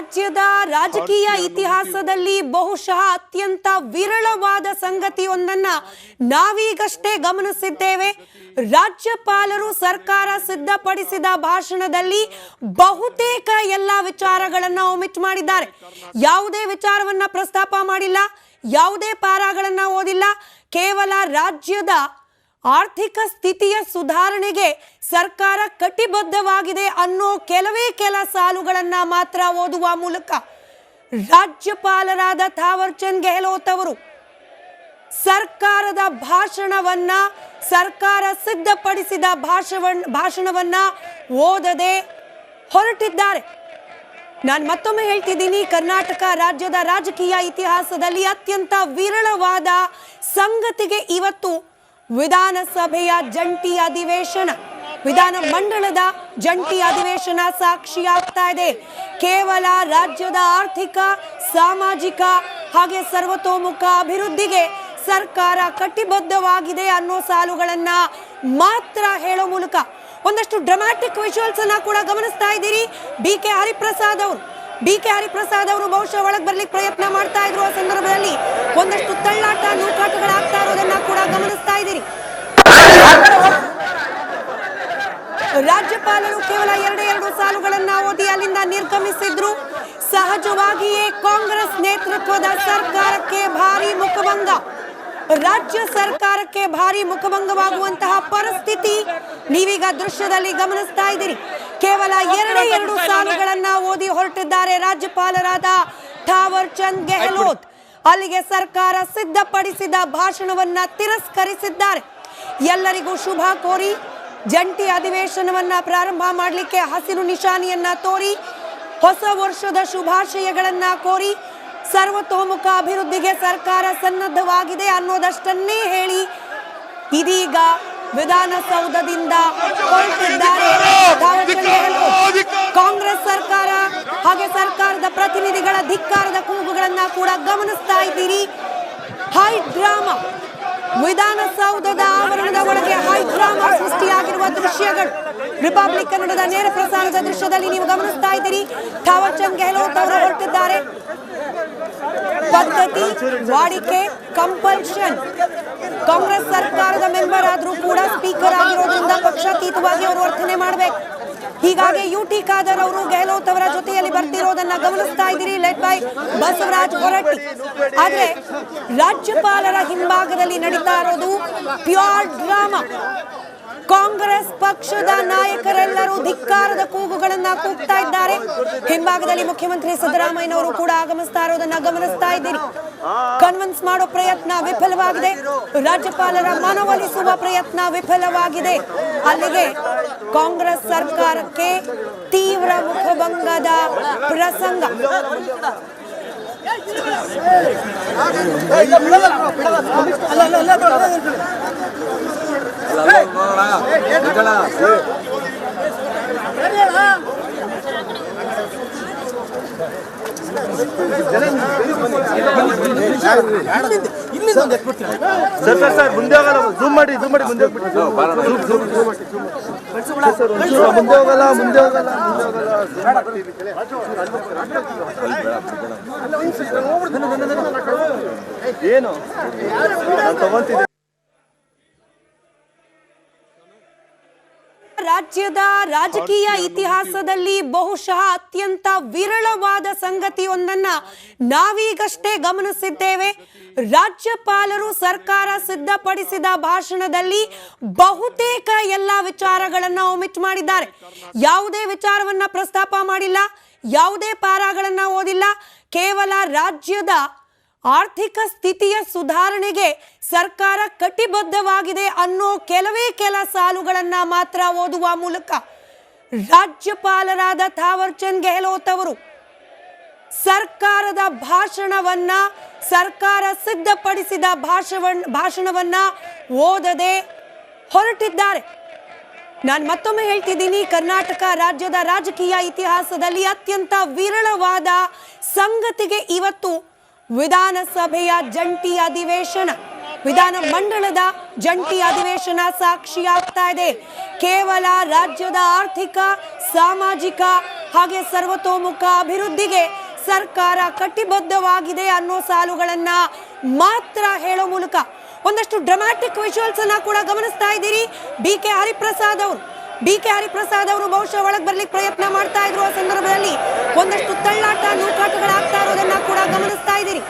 ರಾಜ್ಯದ ರಾಜಕೀಯ ಇತಿಹಾಸದಲ್ಲಿ ಬಹುಶಃ ಅತ್ಯಂತ ವಿರಳವಾದ ಸಂಗತಿಯೊಂದನ್ನ ನಾವೀಗಷ್ಟೇ ಗಮನಿಸಿದ್ದೇವೆ. ರಾಜ್ಯಪಾಲರು ಸರ್ಕಾರ ಸಿದ್ಧಪಡಿಸಿದ ಭಾಷಣದಲ್ಲಿ ಬಹುತೇಕ ಎಲ್ಲ ವಿಚಾರಗಳನ್ನ ಒಮಿಟ್ ಮಾಡಿದ್ದಾರೆ. ಯಾವುದೇ ವಿಚಾರವನ್ನ ಪ್ರಸ್ತಾಪ ಮಾಡಿಲ್ಲ, ಯಾವುದೇ ಪಾರಾಗಳನ್ನ ಓದಿಲ್ಲ. ಕೇವಲ ರಾಜ್ಯದ ಆರ್ಥಿಕ ಸ್ಥಿತಿಯ ಸುಧಾರಣೆಗೆ ಸರ್ಕಾರ ಕಟಿಬದ್ಧವಾಗಿದೆ ಅನ್ನೋ ಕೆಲ ಸಾಲುಗಳನ್ನ ಮಾತ್ರ ಓದುವ ಮೂಲಕ ರಾಜ್ಯಪಾಲರಾದ ಥಾವರ್ ಚಂದ್ ಗೆಹ್ಲೋಟ್ ಅವರು ಸರ್ಕಾರದ ಭಾಷಣವನ್ನ, ಸರ್ಕಾರ ಸಿದ್ಧಪಡಿಸಿದ ಭಾಷಣವನ್ನ ಓದದೆ ಹೊರಟಿದ್ದಾರೆ. ನಾನು ಮತ್ತೊಮ್ಮೆ ಹೇಳ್ತಿದ್ದೀನಿ, ಕರ್ನಾಟಕ ರಾಜ್ಯದ ರಾಜಕೀಯ ಇತಿಹಾಸದಲ್ಲಿ ಅತ್ಯಂತ ವಿರಳವಾದ ಸಂಗತಿಗೆ ಇವತ್ತು ವಿಧಾನಸಭೆಯ ಜಂಟಿ ಅಧಿವೇಶನ, ವಿಧಾನ ಮಂಡಲದ ಜಂಟಿ ಅಧಿವೇಶನ ಸಾಕ್ಷಿಯಾಗ್ತಾ ಇದೆ. ಕೇವಲ ರಾಜ್ಯದ ಆರ್ಥಿಕ, ಸಾಮಾಜಿಕ ಹಾಗೆ ಸರ್ವತೋಮುಖ ಅಭಿವೃದ್ಧಿಗೆ ಸರ್ಕಾರ ಕಟಿಬದ್ಧವಾಗಿದೆ ಅನ್ನೋ ಸಾಲುಗಳನ್ನ ಮಾತ್ರ ಹೇಳೋ ಮೂಲಕ ಒಂದಷ್ಟು ಡ್ರಾಮ್ಯಾಟಿಕ್ ವಿಜುವಲ್ಸ್ ಅನ್ನ ಕೂಡ ಗಮನಿಸ್ತಾ ಇದ್ದೀರಿ. ಬಿ ಕೆ ಹರಿಪ್ರಸಾದ್ ಅವರು ಬಹುಶಃ ಒಳಗೆ ಬರ್ಲಿಕ್ಕೆ ಪ್ರಯತ್ನ ಮಾಡ್ತಾ ಇದ್ರು. ಆ ಸಂದರ್ಭದಲ್ಲಿ ಒಂದಷ್ಟು ತಳ್ಳಾಟ, ನೂಕಾಟಗಳಾಗ್ತಾ ಇರೋದನ್ನ ಕೂಡ ಗಮನಿಸ್ತಾ ಇದ್ದೀರಿ. ರಾಜ್ಯಪಾಲರು ಕೇವಲ ಎರಡು ಸಾಲುಗಳನ್ನ ಓದಿ ಅಲ್ಲಿಂದ ನಿರ್ಗಮಿಸಿದ್ರು. ಸಹಜವಾಗಿಯೇ ಕಾಂಗ್ರೆಸ್ ನೇತೃತ್ವದ ಸರ್ಕಾರಕ್ಕೆ ಭಾರಿ ಮುಖಭಂಗ, ರಾಜ್ಯ ಸರ್ಕಾರಕ್ಕೆ ಭಾರಿ ಮುಖಭಂಗವಾಗುವಂತಹ ಪರಿಸ್ಥಿತಿ ನೀವೀಗ ದೃಶ್ಯದಲ್ಲಿ ಗಮನಿಸ್ತಾ ಇದ್ದೀರಿ. ಕೇವಲ ಎರಡು ಸಾಲುಗಳನ್ನ ಓದಿ ಹೊರಟಿದ್ದಾರೆ ರಾಜ್ಯಪಾಲರಾದ ಥಾವರ್ ಚಂದ್ ಗೆಹ್ಲೋಟ್. ಅಲ್ಲಿಗೆ ಸರ್ಕಾರ ಸಿದ್ಧಪಡಿಸಿದ ಭಾಷಣವನ್ನ ತಿರಸ್ಕರಿಸಿದ್ದಾರೆ. ಎಲ್ಲರಿಗೂ ಶುಭ ಕೋರಿ ಜಂಟಿ ಅಧಿವೇಶನವನ್ನ ಪ್ರಾರಂಭ ಮಾಡಲಿಕ್ಕೆ ಹಸಿರು ನಿಶಾನೆಯನ್ನ ತೋರಿ, ಹೊಸ ವರ್ಷದ ಶುಭಾಶಯಗಳನ್ನ ಕೋರಿ, ಸರ್ವತೋಮುಖ ಅಭಿವೃದ್ಧಿಗೆ ಸರ್ಕಾರ ಸನ್ನದ್ಧವಾಗಿದೆ ಅನ್ನೋದಷ್ಟನ್ನೇ ಹೇಳಿ ಇದೀಗ ವಿಧಾನಸೌಧದಿಂದ ಹೊರಟಿದ್ದಾರೆ ಕಾಂಗ್ರೆಸ್ ಸರ್ಕಾರ. ಹಾಗೆ ಸರ್ಕಾರದ ಪ್ರತಿನಿಧಿಗಳ ಧಿಕ್ಕಾರದ ಕೂಗುಗಳನ್ನ ಕೂಡ ಗಮನಿಸ್ತಾ ಇದ್ದೀರಿ. ಹೈ ಡ್ರಾಮಾ, ವಿಧಾನಸೌಧದ ಆವರಣದ ಒಳಗೆ ಹೈ ಡ್ರಾಮಾ ಸೃಷ್ಟಿಯಾಗಿರುವ ದೃಶ್ಯಗಳು ರಿಪಬ್ಲಿಕ್ ಕನ್ನಡದ ನೇರ ಪ್ರಸಾರದ ದೃಶ್ಯದಲ್ಲಿ ನೀವು ಗಮನಿಸ್ತಾ ಇದ್ದೀರಿ. ಥಾವರ್ ಚಂದ್ ಗೆಹ್ಲೋಟ್ ಅವರು ಹೊರಟಿದ್ದಾರೆ. ಪದ್ಧತಿ, ವಾಡಿಕೆ, ಕಂಪಲ್ಷನ್. ಕಾಂಗ್ರೆಸ್ ಸರ್ಕಾರದ ಮೆಂಬರ್ ಆದ್ರೂ ಕೂಡ ಸ್ಪೀಕರ್ ಆಗಿರೋದ್ರಿಂದ ಪಕ್ಷಾತೀತವಾಗಿ ಅವರು ವರ್ತನೆ ಮಾಡಬೇಕು. ಹೀಗಾಗಿ ಯುಟಿ ಖಾದರ್ ಅವರು ಗೆಹ್ಲೋಟ್ ಅವರ ಜೊತೆಯಲ್ಲಿ ಬರ್ತಿರೋದನ್ನ ಗಮನಿಸ್ತಾ ಇದ್ದೀರಿ, ಲೆಡ್ ಬೈ ಬಸವರಾಜ್ ಹೊರಟ್ಟಿ. ಆದ್ರೆ ರಾಜ್ಯಪಾಲರ ಹಿಂಭಾಗದಲ್ಲಿ ನಡೀತಾ ಇರೋದು ಪ್ಯೂರ್ ಡ್ರಾಮಾ. ಕಾಂಗ್ರೆಸ್ ಪಕ್ಷದ ನಾಯಕರೆಲ್ಲರೂ ಧಿಕ್ಕಾರದ ಕೂಗುಗಳನ್ನ ಕೂಗ್ತಾ ಇದ್ದಾರೆ. ಹಿಂಭಾಗದಲ್ಲಿ ಮುಖ್ಯಮಂತ್ರಿ ಸಿದ್ದರಾಮಯ್ಯನವರು ಕೂಡ ಆಗಮಿಸ್ತಾ ಇರೋದನ್ನ ಗಮನಿಸ್ತಾ ಇದ್ದೀರಿ. ಕನ್ವಿನ್ಸ್ ಮಾಡೋ ಪ್ರಯತ್ನ ವಿಫಲವಾಗಿದೆ, ರಾಜ್ಯಪಾಲರ ಮನವೊಲಿಸುವ ಪ್ರಯತ್ನ ವಿಫಲವಾಗಿದೆ. ಅಲ್ಲಿಗೆ ಕಾಂಗ್ರೆಸ್ ಸರ್ಕಾರಕ್ಕೆ ತೀವ್ರ ಮುಖಭಂಗದ ಪ್ರಸಂಗ. ಸರ್ ಮುಂದೆ ಹೋಗಲ್ಲ, ಜೂಮ್ ಮಾಡಿ ಮುಂದೆ ಏನು ತಗೊಂತಿದ್ದೆ. ರಾಜ್ಯದ ರಾಜಕೀಯ ಇತಿಹಾಸದಲ್ಲಿ ಬಹುಶಃ ಅತ್ಯಂತ ವಿರಳವಾದ ಸಂಗತಿಯೊಂದನ್ನ ನಾವೀಗಷ್ಟೇ ಗಮನಿಸಿದ್ದೇವೆ. ರಾಜ್ಯಪಾಲರು ಸರ್ಕಾರ ಸಿದ್ಧಪಡಿಸಿದ ಭಾಷಣದಲ್ಲಿ ಬಹುತೇಕ ಎಲ್ಲ ವಿಚಾರಗಳನ್ನ ಒಮಿಟ್ ಮಾಡಿದ್ದಾರೆ. ಯಾವುದೇ ವಿಚಾರವನ್ನ ಪ್ರಸ್ತಾಪ ಮಾಡಿಲ್ಲ, ಯಾವುದೇ ಪಾರಾಗಳನ್ನ ಓದಿಲ್ಲ. ಕೇವಲ ರಾಜ್ಯದ ಆರ್ಥಿಕ ಸ್ಥಿತಿಯ ಸುಧಾರಣೆಗೆ ಸರ್ಕಾರ ಕಟಿಬದ್ಧವಾಗಿದೆ ಅನ್ನೋ ಕೆಲ ಸಾಲುಗಳನ್ನ ಮಾತ್ರ ಓದುವ ಮೂಲಕ ರಾಜ್ಯಪಾಲರಾದ ಥಾವರ್ ಚಂದ್ ಗೆಹ್ಲೋಟ್ ಅವರು ಸರ್ಕಾರದ ಭಾಷಣವನ್ನ, ಸರ್ಕಾರ ಸಿದ್ಧಪಡಿಸಿದ ಭಾಷಣವನ್ನ ಓದದೆ ಹೊರಟಿದ್ದಾರೆ. ನಾನು ಮತ್ತೊಮ್ಮೆ ಹೇಳ್ತಿದ್ದೀನಿ, ಕರ್ನಾಟಕ ರಾಜ್ಯದ ರಾಜಕೀಯ ಇತಿಹಾಸದಲ್ಲಿ ಅತ್ಯಂತ ವಿರಳವಾದ ಸಂಗತಿಗೆ ಇವತ್ತು ವಿಧಾನಸಭೆಯ ಜಂಟಿ ಅಧಿವೇಶನ, ವಿಧಾನ ಮಂಡಲದ ಜಂಟಿ ಅಧಿವೇಶನ ಸಾಕ್ಷಿಯಾಗ್ತಾ ಇದೆ. ಕೇವಲ ರಾಜ್ಯದ ಆರ್ಥಿಕ, ಸಾಮಾಜಿಕ ಹಾಗೆ ಸರ್ವತೋಮುಖ ಅಭಿವೃದ್ಧಿಗೆ ಸರ್ಕಾರ ಕಟಿಬದ್ಧವಾಗಿದೆ ಅನ್ನೋ ಸಾಲುಗಳನ್ನ ಮಾತ್ರ ಹೇಳೋ ಮೂಲಕ ಒಂದಷ್ಟು ಡ್ರಾಮ್ಯಾಟಿಕ್ ವಿಜುವಲ್ಸ್ ಅನ್ನ ಕೂಡ ಗಮನಿಸ್ತಾ ಇದ್ದೀರಿ. ಬಿ ಕೆ ಹರಿಪ್ರಸಾದ್ ಅವರು ಬಹುಶಃ ಒಳಗೆ ಬರ್ಲಿಕ್ಕೆ ಪ್ರಯತ್ನ ಮಾಡ್ತಾ ಇದ್ರು. ಆ ಸಂದರ್ಭದಲ್ಲಿ ಒಂದಷ್ಟು ತಳ್ಳಾಟ ನೂಕಾಟಗಳಾಗ್ತಾ ಇರೋದನ್ನ ಕೂಡ ಗಮನಿಸ್ತಾ ಇದ್ದೀರಿ.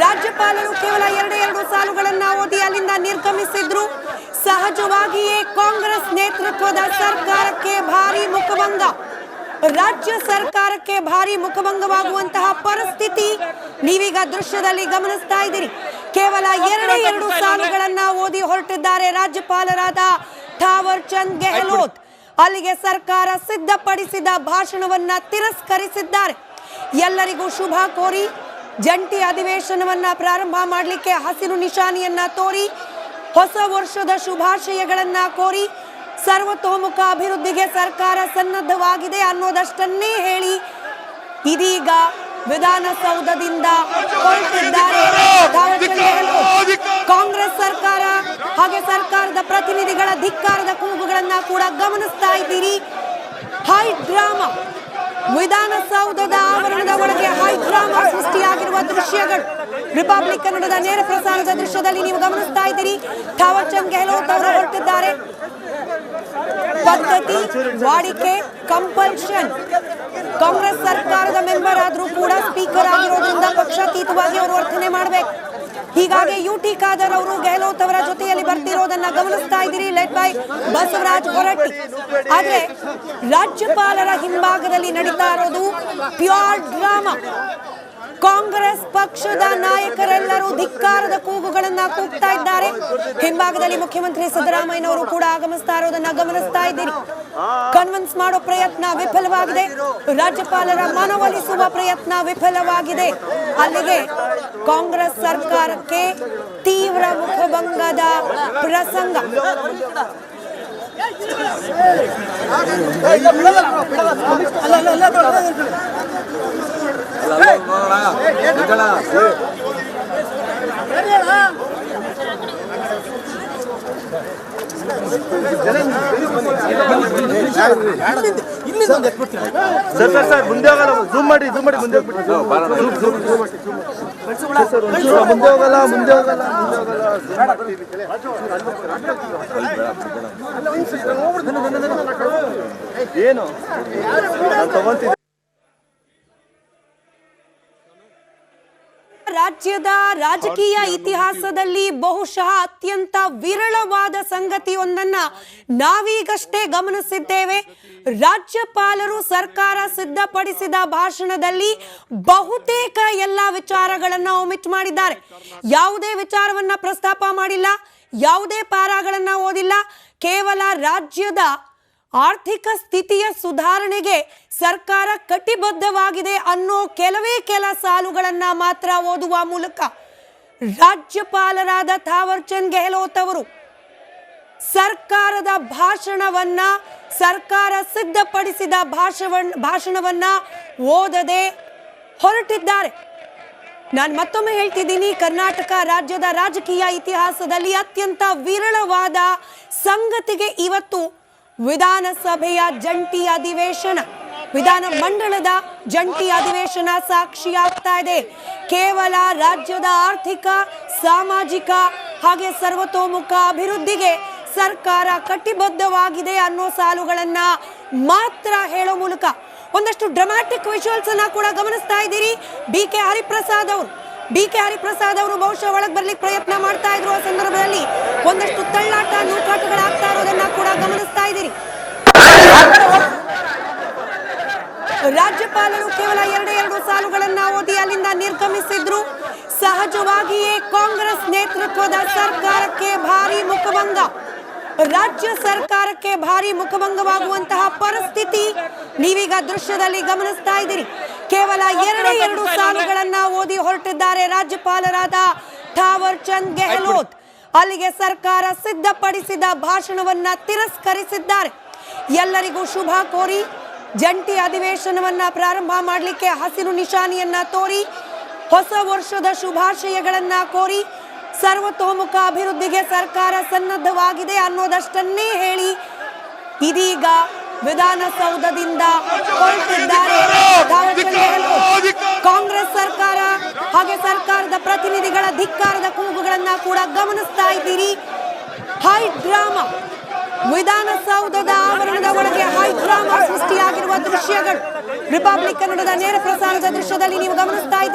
ರಾಜ್ಯಪಾಲರು ಕೇವಲ ಎರಡು ಸಾಲುಗಳನ್ನ ಓದಿ ಅಲ್ಲಿಂದ ನಿರ್ಗಮಿಸಿದ್ರು. ಸಹಜವಾಗಿಯೇ ಕಾಂಗ್ರೆಸ್ ನೇತೃತ್ವದ ಸರ್ಕಾರಕ್ಕೆ ಭಾರಿ ಮುಖಭಂಗ, ರಾಜ್ಯ ಸರ್ಕಾರಕ್ಕೆ ಭಾರಿ ಮುಖಭಂಗವಾಗುವಂತಹ ಪರಿಸ್ಥಿತಿ ನೀವೀಗ ದೃಶ್ಯದಲ್ಲಿ ಗಮನಿಸ್ತಾ ಇದ್ದೀರಿ. ಕೇವಲ ಎರಡು ಸಾಲುಗಳನ್ನ ಓದಿ ಹೊರಟಿದ್ದಾರೆ ರಾಜ್ಯಪಾಲರಾದ ಥಾವರ್ ಚಂದ್ ಗೆಹ್ಲೋಟ್. ಅಲ್ಲಿಗೆ ಸರ್ಕಾರ ಸಿದ್ಧಪಡಿಸಿದ ಭಾಷಣವನ್ನ ತಿರಸ್ಕರಿಸಿದ್ದಾರೆ. ಎಲ್ಲರಿಗೂ ಶುಭ ಕೋರಿ ಜಂಟಿ ಅಧಿವೇಶನವನ್ನ ಪ್ರಾರಂಭ ಮಾಡಲಿಕ್ಕೆ ಹಸಿರು ನಿಶಾನೆಯನ್ನ ತೋರಿ ಹೊಸ ವರ್ಷದ ಶುಭಾಶಯಗಳನ್ನ ಕೋರಿ ಸರ್ವತೋಮುಖ ಅಭಿವೃದ್ಧಿಗೆ ಸರ್ಕಾರ ಸನ್ನದ್ಧವಾಗಿದೆ ಅನ್ನೋದಷ್ಟನ್ನೇ ಹೇಳಿ ಇದೀಗ ವಿಧಾನಸೌಧದಿಂದ ಹೊರಟಿದ್ದಾರೆ ಕಾಂಗ್ರೆಸ್ ಸರ್ಕಾರ. ಹಾಗೆ ಸರ್ಕಾರದ ಪ್ರತಿನಿಧಿಗಳ ಧಿಕ್ಕಾರದ ಕೂಗುಗಳನ್ನ ಕೂಡ ಗಮನಿಸ್ತಾ ಇದ್ದೀರಿ. ಹೈ ಡ್ರಾಮಾ, ವಿಧಾನಸೌಧದ ಆವರಣದ ಒಳಗೆ ಹೈ ಡ್ರಾಮಾ ಸೃಷ್ಟಿಯಾಗಿರುವ ದೃಶ್ಯಗಳು ರಿಪಬ್ಲಿಕ್ ಕನ್ನಡದ ನೇರ ಪ್ರಸಾರದ ದೃಶ್ಯದಲ್ಲಿ ನೀವು ಗಮನಿಸ್ತಾ ಇದ್ದೀರಿ. ಥಾವರ್ ಚಂದ್ ಗೆಹ್ಲೋಟ್ ಅವರು ಹೊರಟಿದ್ದಾರೆ. ಪದ್ಧತಿ, ವಾಡಿಕೆ, ಕಂಪಲ್ಷನ್. ಕಾಂಗ್ರೆಸ್ ಸರ್ಕಾರದ ಮೆಂಬರ್ ಆದ್ರೂ ಕೂಡ ಸ್ಪೀಕರ್ ಆಗಿರೋದ್ರಿಂದ ಪಕ್ಷಾತೀತವಾಗಿ ಅವರು ವರ್ತನೆ ಮಾಡಬೇಕು. ಹೀಗಾಗಿ ಯುಟಿ ಖಾದರ್ ಅವರು ಗೆಹ್ಲೋಟ್ ಅವರ ಜೊತೆಯಲ್ಲಿ ಬರ್ತಿರೋದನ್ನ ಗಮನಿಸ್ತಾ ಇದ್ದೀರಿ, ಲೆಡ್ ಬೈ ಬಸವರಾಜ್ ಹೊರಟ್ಟಿ. ಆದ್ರೆ ರಾಜ್ಯಪಾಲರ ಹಿಂಭಾಗದಲ್ಲಿ ನಡೀತಾ ಇರೋದು ಪ್ಯೂರ್ ಡ್ರಾಮಾ. ಕಾಂಗ್ರೆಸ್ ಪಕ್ಷದ ನಾಯಕರೆಲ್ಲರೂ ಧಿಕ್ಕಾರದ ಕೂಗುಗಳನ್ನ ಕೂಗ್ತಾ ಇದ್ದಾರೆ. ಹಿಂಭಾಗದಲ್ಲಿ ಮುಖ್ಯಮಂತ್ರಿ ಸಿದ್ದರಾಮಯ್ಯನವರು ಕೂಡ ಆಗಮಿಸ್ತಾ ಇರೋದನ್ನ ಗಮನಿಸ್ತಾ ಇದ್ದೀರಿ. ಕನ್ವಿನ್ಸ್ ಮಾಡೋ ಪ್ರಯತ್ನ ವಿಫಲವಾಗಿದೆ, ರಾಜ್ಯಪಾಲರ ಮನವೊಲಿಸುವ ಪ್ರಯತ್ನ ವಿಫಲವಾಗಿದೆ. ಅಲ್ಲಿಗೆ ಕಾಂಗ್ರೆಸ್ ಸರ್ಕಾರಕ್ಕೆ ತೀವ್ರ ಮುಖಭಂಗದ ಪ್ರಸಂಗ. ಸರ್ ಮುಂದೆ ಹೋಗಲ್ಲ, ಜೂಮ್ ಮಾಡಿ ಮುಂದೆ ಮುಂದೆ ಹೋಗಲ್ಲ. ಏನು ನಾನು ತಗೊಂತಿದ್ದೆ. ರಾಜ್ಯದ ರಾಜಕೀಯ ಇತಿಹಾಸದಲ್ಲಿ ಬಹುಶಃ ಅತ್ಯಂತ ವಿರಳವಾದ ಸಂಗತಿಯೊಂದನ್ನ ನಾವೀಗಷ್ಟೇ ಗಮನಿಸಿದ್ದೇವೆ. ರಾಜ್ಯಪಾಲರು ಸರ್ಕಾರ ಸಿದ್ಧಪಡಿಸಿದ ಭಾಷಣದಲ್ಲಿ ಬಹುತೇಕ ಎಲ್ಲ ವಿಚಾರಗಳನ್ನ ಒಮಿಟ್ ಮಾಡಿದ್ದಾರೆ. ಯಾವುದೇ ವಿಚಾರವನ್ನ ಪ್ರಸ್ತಾಪ ಮಾಡಿಲ್ಲ, ಯಾವುದೇ ಪಾರಾಗಳನ್ನ ಓದಿಲ್ಲ. ಕೇವಲ ರಾಜ್ಯದ ಆರ್ಥಿಕ ಸ್ಥಿತಿಯ ಸುಧಾರಣೆಗೆ ಸರ್ಕಾರ ಕಟಿಬದ್ಧವಾಗಿದೆ ಅನ್ನೋ ಕೆಲ ಸಾಲುಗಳನ್ನ ಮಾತ್ರ ಓದುವ ಮೂಲಕ ರಾಜ್ಯಪಾಲರಾದ ಥಾವರ್ ಚಂದ್ ಗೆಹ್ಲೋಟ್ ಅವರು ಸರ್ಕಾರದ ಭಾಷಣವನ್ನ, ಸರ್ಕಾರ ಸಿದ್ಧಪಡಿಸಿದ ಭಾಷಣವನ್ನ ಓದದೆ ಹೊರಟಿದ್ದಾರೆ. ನಾನು ಮತ್ತೊಮ್ಮೆ ಹೇಳ್ತಿದ್ದೀನಿ, ಕರ್ನಾಟಕ ರಾಜ್ಯದ ರಾಜಕೀಯ ಇತಿಹಾಸದಲ್ಲಿ ಅತ್ಯಂತ ವಿರಳವಾದ ಸಂಗತಿಗೆ ಇವತ್ತು ವಿಧಾನಸಭೆಯ ಜಂಟಿ ಅಧಿವೇಶನ, ವಿಧಾನ ಮಂಡಲದ ಜಂಟಿ ಅಧಿವೇಶನ ಸಾಕ್ಷಿಯಾಗ್ತಾ ಇದೆ. ಕೇವಲ ರಾಜ್ಯದ ಆರ್ಥಿಕ, ಸಾಮಾಜಿಕ ಹಾಗೆ ಸರ್ವತೋಮುಖ ಅಭಿವೃದ್ಧಿಗೆ ಸರ್ಕಾರ ಕಟಿಬದ್ಧವಾಗಿದೆ ಅನ್ನೋ ಸಾಲುಗಳನ್ನ ಮಾತ್ರ ಹೇಳೋ ಮೂಲಕ ಒಂದಷ್ಟು ಡ್ರಾಮ್ಯಾಟಿಕ್ ವಿಜುವಲ್ಸ್ ಅನ್ನ ಕೂಡ ಗಮನಿಸ್ತಾ ಇದ್ದೀರಿ. ಬಿ ಕೆ ಹರಿಪ್ರಸಾದ್ ಅವರು ಬಹುಶಃ ಒಳಗೆ ಬರ್ಲಿಕ್ಕೆ ಪ್ರಯತ್ನ ಮಾಡ್ತಾ ಇದ್ರು. ಆ ಸಂದರ್ಭದಲ್ಲಿ ಒಂದಷ್ಟು ತಳ್ಳಾಟ ನೂಕಾಟಗಳಾಗ್ತಾ ಇರೋದನ್ನ ಕೂಡ ಗಮನಿಸ್ತಾ ಇದ್ದೀರಿ. ರಾಜ್ಯಪಾಲರು ಕೇವಲ ಎರಡು ಸಾಲುಗಳನ್ನ ಓದಿ ಅಲ್ಲಿಂದ ನಿರ್ಗಮಿಸಿದ್ರು. ಸಹಜವಾಗಿಯೇ ಕಾಂಗ್ರೆಸ್ ನೇತೃತ್ವದ ಸರ್ಕಾರಕ್ಕೆ ಭಾರಿ ಮುಖಭಂಗ, ರಾಜ್ಯ ಸರ್ಕಾರಕ್ಕೆ ಭಾರಿ ಮುಖಭಂಗವಾಗುವಂತಹ ಪರಿಸ್ಥಿತಿ ನೀವೀಗ ದೃಶ್ಯದಲ್ಲಿ ಗಮನಿಸ್ತಾ ಇದ್ದೀರಿ. ಕೇವಲ ಎರಡು ಸಾಲುಗಳನ್ನ ಓದಿ ಹೊರಟಿದ್ದಾರೆ ರಾಜ್ಯಪಾಲರಾದ ಥಾವರ್ ಚಂದ್ ಗೆಹ್ಲೋಟ್. ಅಲ್ಲಿಗೆ ಸರ್ಕಾರ ಸಿದ್ಧಪಡಿಸಿದ ಭಾಷಣವನ್ನ ತಿರಸ್ಕರಿಸಿದ್ದಾರೆ. ಎಲ್ಲರಿಗೂ ಶುಭ ಕೋರಿ ಜಂಟಿ ಅಧಿವೇಶನವನ್ನ ಪ್ರಾರಂಭ ಮಾಡಲಿಕ್ಕೆ ಹಸಿರು ನಿಶಾನೆಯನ್ನ ತೋರಿ ಹೊಸ ವರ್ಷದ ಶುಭಾಶಯಗಳನ್ನ ಕೋರಿ ಸರ್ವತೋಮುಖ ಅಭಿವೃದ್ಧಿಗೆ ಸರ್ಕಾರ ಸನ್ನದ್ಧವಾಗಿದೆ ಅನ್ನೋದಷ್ಟನ್ನೇ ಹೇಳಿ ಇದೀಗ ವಿಧಾನಸೌಧದಿಂದ ಹೊರಟಿದ್ದಾರೆ ಥಾವರ್ಚಂದ್ ಗೆಹ್ಲೋಟ್. ಕಾಂಗ್ರೆಸ್ ಸರ್ಕಾರ ಹಾಗೆ ಸರ್ಕಾರದ ಪ್ರತಿನಿಧಿಗಳ ಧಿಕ್ಕಾರದ ಕೂಗುಗಳನ್ನ ಕೂಡ ಗಮನಿಸ್ತಾ ಇದ್ದೀರಿ. ಹೈ ಡ್ರಾಮಾ, ವಿಧಾನಸೌಧದ ಆವರಣದ ಒಳಗೆ ಹೈ ಡ್ರಾಮಾ ಸೃಷ್ಟಿಯಾಗಿರುವ ದೃಶ್ಯಗಳು ರಿಪಬ್ಲಿಕ್ ಕನ್ನಡದ ನೇರ ಪ್ರಸಾರದ ದೃಶ್ಯದಲ್ಲಿ ನೀವು ಗಮನಿಸ್ತಾ ಇದ್ದೀರಿ.